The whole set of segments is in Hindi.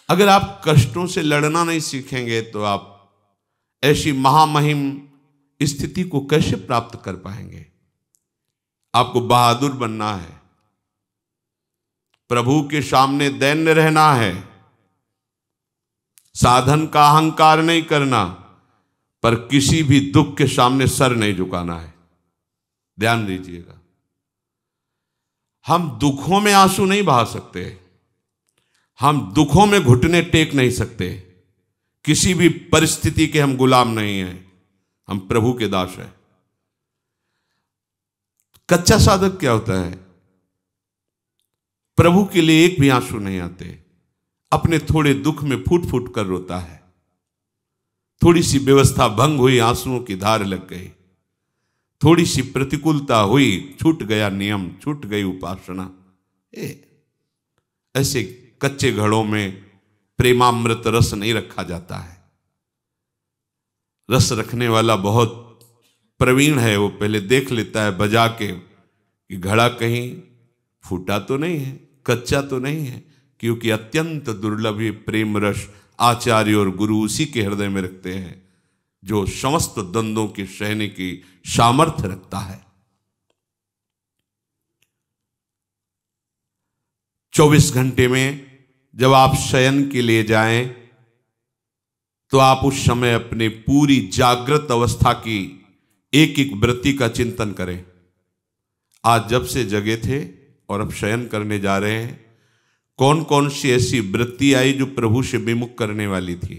अगर आप कष्टों से लड़ना नहीं सीखेंगे तो आप ऐसी महामहिम स्थिति को कैसे प्राप्त कर पाएंगे? आपको बहादुर बनना है, प्रभु के सामने दैन्य रहना है, साधन का अहंकार नहीं करना, पर किसी भी दुख के सामने सर नहीं झुकाना है। ध्यान दीजिएगा, हम दुखों में आंसू नहीं बहा सकते, हम दुखों में घुटने टेक नहीं सकते, किसी भी परिस्थिति के हम गुलाम नहीं हैं, हम प्रभु के दास हैं। कच्चा साधक क्या होता है? प्रभु के लिए एक भी आंसू नहीं आते, अपने थोड़े दुख में फूट फूट कर रोता है। थोड़ी सी व्यवस्था भंग हुई, आंसुओं की धार लग गई, थोड़ी सी प्रतिकूलता हुई, छूट गया नियम, छूट गई उपासना। ऐसे कच्चे घड़ों में प्रेमामृत रस नहीं रखा जाता है। रस रखने वाला बहुत प्रवीण है, वो पहले देख लेता है बजा के कि घड़ा कहीं फूटा तो नहीं है, कच्चा तो नहीं है, क्योंकि अत्यंत दुर्लभ ये प्रेम रस आचार्य और गुरु उसी के हृदय में रखते हैं जो समस्त द्वंद्वों के सहने की सामर्थ्य रखता है। 24 घंटे में जब आप शयन के लिए जाएं तो आप उस समय अपने पूरी जागृत अवस्था की एक एक वृत्ति का चिंतन करें। आज जब से जगे थे और अब शयन करने जा रहे हैं, कौन कौन सी ऐसी वृत्ति आई जो प्रभु से विमुख करने वाली थी,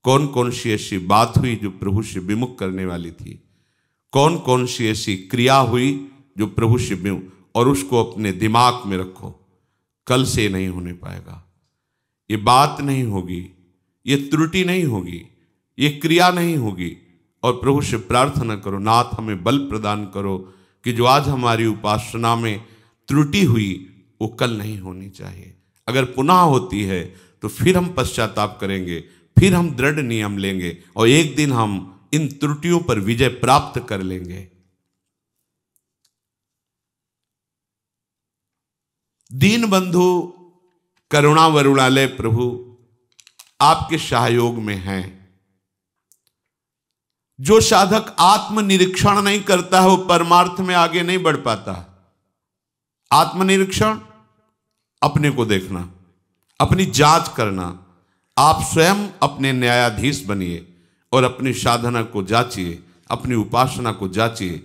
कौन कौन सी ऐसी बात हुई जो प्रभु से विमुख करने वाली थी, कौन कौन सी ऐसी क्रिया हुई जो प्रभु से विमुख, और उसको अपने दिमाग में रखो। कल से नहीं होने पाएगा, ये बात नहीं होगी, ये त्रुटि नहीं होगी, ये क्रिया नहीं होगी। और प्रभु से प्रार्थना करो, नाथ हमें बल प्रदान करो कि जो आज हमारी उपासना में त्रुटि हुई वो कल नहीं होनी चाहिए। अगर पुनः होती है तो फिर हम पश्चाताप करेंगे, फिर हम दृढ़ नियम लेंगे और एक दिन हम इन त्रुटियों पर विजय प्राप्त कर लेंगे। दीन बंधु करुणा वरुणालय प्रभु आपके सहयोग में हैं। जो साधक आत्मनिरीक्षण नहीं करता है वो परमार्थ में आगे नहीं बढ़ पाता। आत्मनिरीक्षण, अपने को देखना, अपनी जांच करना। आप स्वयं अपने न्यायाधीश बनिए और अपनी साधना को जांचिए, अपनी उपासना को जांचिए।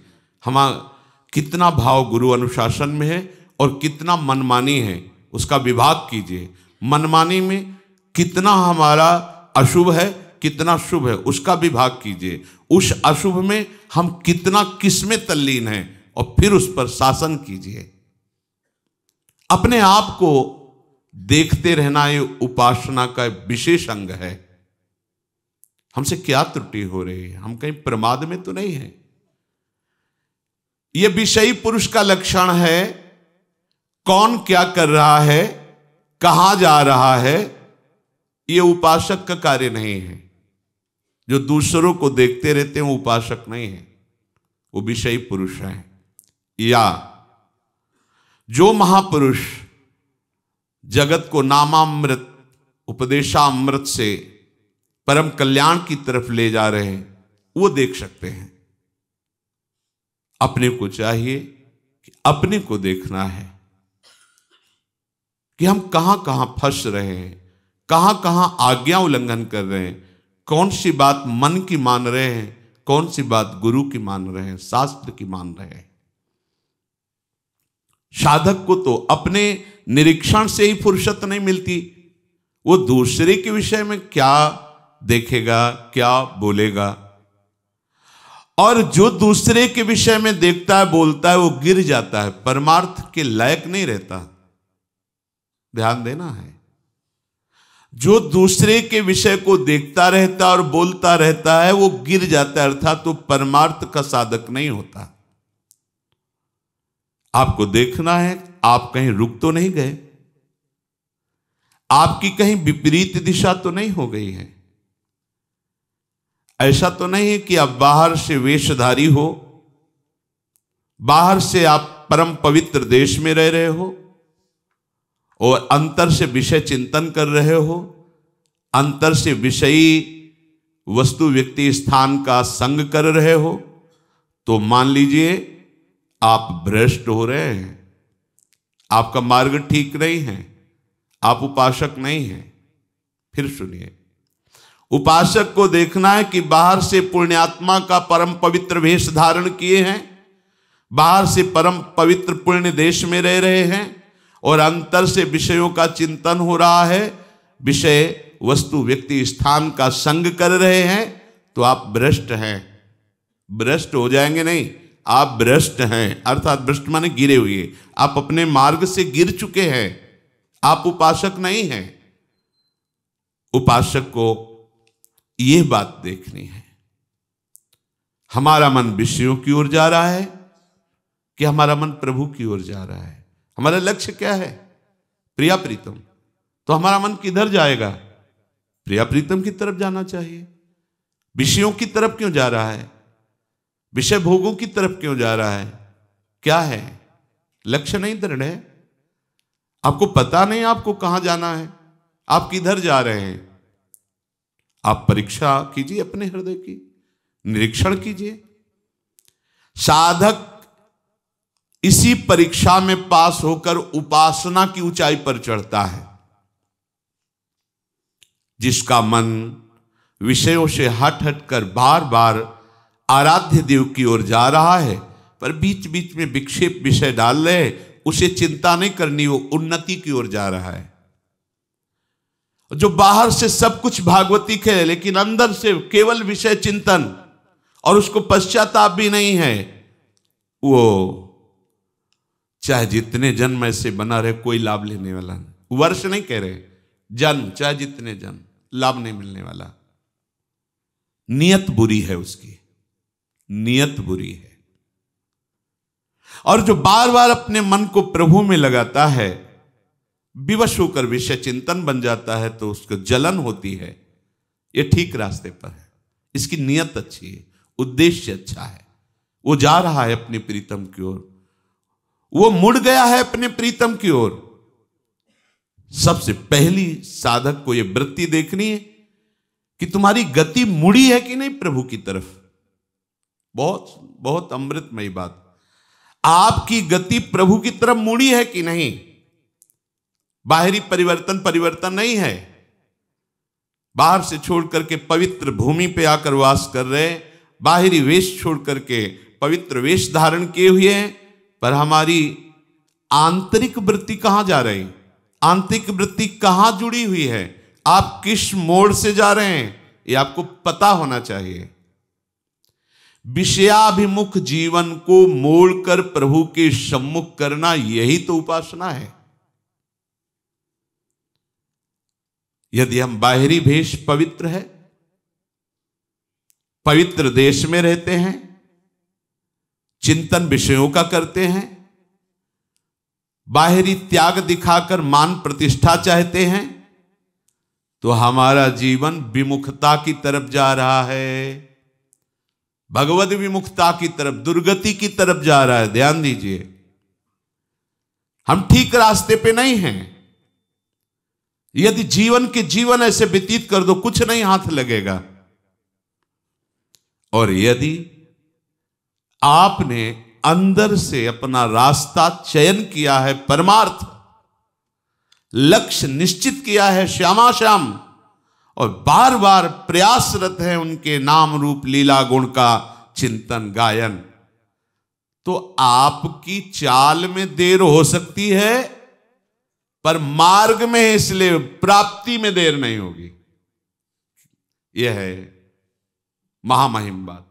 कितना भाव गुरु अनुशासन में है और कितना मनमानी है उसका विभाग कीजिए। मनमानी में कितना हमारा अशुभ है, कितना शुभ है उसका विभाग कीजिए। उस अशुभ में हम कितना किसमें तल्लीन हैं और फिर उस पर शासन कीजिए। अपने आप को देखते रहना ये उपासना का विशेष अंग है। हमसे क्या त्रुटि हो रही है, हम कहीं प्रमाद में तो नहीं है। यह विषयी पुरुष का लक्षण है। कौन क्या कर रहा है, कहां जा रहा है, यह उपासक का कार्य नहीं है। जो दूसरों को देखते रहते हैं वो उपासक नहीं है, वो विषयी पुरुष है। या जो महापुरुष जगत को नामामृत उपदेशामृत से परम कल्याण की तरफ ले जा रहे हैं वो देख सकते हैं। अपने को चाहिए कि अपने को देखना है कि हम कहां कहां फंस रहे हैं, कहां कहां आज्ञा उल्लंघन कर रहे हैं, कौन सी बात मन की मान रहे हैं, कौन सी बात गुरु की मान रहे हैं, शास्त्र की मान रहे हैं। साधक को तो अपने निरीक्षण से ही फुर्सत नहीं मिलती। वो दूसरे के विषय में क्या देखेगा, क्या बोलेगा। और जो दूसरे के विषय में देखता है, बोलता है, वो गिर जाता है, परमार्थ के लायक नहीं रहता। ध्यान देना है। जो दूसरे के विषय को देखता रहता और बोलता रहता है वो गिर जाता है, अर्थात तो परमार्थ का साधक नहीं होता। आपको देखना है आप कहीं रुक तो नहीं गए, आपकी कहीं विपरीत दिशा तो नहीं हो गई है। ऐसा तो नहीं है कि आप बाहर से वेशधारी हो, बाहर से आप परम पवित्र देश में रह रहे हो और अंतर से विषय चिंतन कर रहे हो, अंतर से विषयी वस्तु व्यक्ति स्थान का संग कर रहे हो, तो मान लीजिए आप भ्रष्ट हो रहे हैं, आपका मार्ग ठीक नहीं है, आप उपासक नहीं हैं। फिर सुनिए, उपासक को देखना है कि बाहर से पुण्यात्मा का परम पवित्र वेश धारण किए हैं, बाहर से परम पवित्र पुण्य देश में रह रहे हैं, और अंतर से विषयों का चिंतन हो रहा है, विषय वस्तु व्यक्ति स्थान का संग कर रहे हैं, तो आप भ्रष्ट हैं। भ्रष्ट हो जाएंगे नहीं, आप भ्रष्ट हैं, अर्थात भ्रष्ट माने गिरे हुए, आप अपने मार्ग से गिर चुके हैं, आप उपासक नहीं हैं। उपासक को यह बात देखनी है, हमारा मन विषयों की ओर जा रहा है कि हमारा मन प्रभु की ओर जा रहा है। हमारा लक्ष्य क्या है? प्रिया प्रीतम। तो हमारा मन किधर जाएगा? प्रिया प्रीतम की तरफ जाना चाहिए। विषयों की तरफ क्यों जा रहा है? विषय भोगों की तरफ क्यों जा रहा है? क्या है? लक्ष्य नहीं दृढ़ है, आपको पता नहीं आपको कहां जाना है, आप किधर जा रहे हैं। आप परीक्षा कीजिए अपने हृदय की, निरीक्षण कीजिए। साधक इसी परीक्षा में पास होकर उपासना की ऊंचाई पर चढ़ता है। जिसका मन विषयों से हट हट कर बार बार आराध्य देव की ओर जा रहा है, पर बीच बीच में विक्षेप विषय डाल रहे, उसे चिंता नहीं करनी, वो उन्नति की ओर जा रहा है। जो बाहर से सब कुछ भागवतिक है, लेकिन अंदर से केवल विषय चिंतन और उसको पश्चाताप भी नहीं है, वो चाहे जितने जन्म ऐसे बना रहे कोई लाभ लेने वाला नहीं। वर्ष नहीं कह रहे, जन्म, चाहे जितने जन्म, लाभ नहीं मिलने वाला। नियत बुरी है उसकी, नियत बुरी है। और जो बार बार अपने मन को प्रभु में लगाता है, विवश होकर विषय चिंतन बन जाता है, तो उसको जलन होती है। ये ठीक रास्ते पर है, इसकी नियत अच्छी है, उद्देश्य अच्छा है, वो जा रहा है अपने प्रीतम की ओर, वो मुड़ गया है अपने प्रीतम की ओर। सबसे पहली साधक को यह वृत्ति देखनी है कि तुम्हारी गति मुड़ी है कि नहीं प्रभु की तरफ। बहुत बहुत अमृतमयी बात, आपकी गति प्रभु की तरफ मुड़ी है कि नहीं। बाहरी परिवर्तन नहीं है, बाहर से छोड़ करके पवित्र भूमि पे आकर वास कर रहे, बाहरी वेश छोड़ करके पवित्र वेश धारण किए हुए हैं, पर हमारी आंतरिक वृत्ति कहां जा रही, आंतरिक वृत्ति कहां जुड़ी हुई है, आप किस मोड़ से जा रहे हैं, ये आपको पता होना चाहिए। विषयाभिमुख जीवन को मोड़कर प्रभु के सम्मुख करना, यही तो उपासना है। यदि हम बाहरी भेष पवित्र है, पवित्र देश में रहते हैं, चिंतन विषयों का करते हैं, बाहरी त्याग दिखाकर मान प्रतिष्ठा चाहते हैं, तो हमारा जीवन विमुखता की तरफ जा रहा है, भगवद विमुखता की तरफ, दुर्गति की तरफ जा रहा है। ध्यान दीजिए, हम ठीक रास्ते पे नहीं हैं। यदि जीवन ऐसे व्यतीत कर दो, कुछ नहीं हाथ लगेगा। और यदि आपने अंदर से अपना रास्ता चयन किया है, परमार्थ लक्ष्य निश्चित किया है श्यामा श्याम, और बार बार प्रयासरत है उनके नाम रूप लीला गुण का चिंतन गायन, तो आपकी चाल में देर हो सकती है, पर मार्ग में, इसलिए प्राप्ति में देर नहीं होगी। यह है महामहिम बात।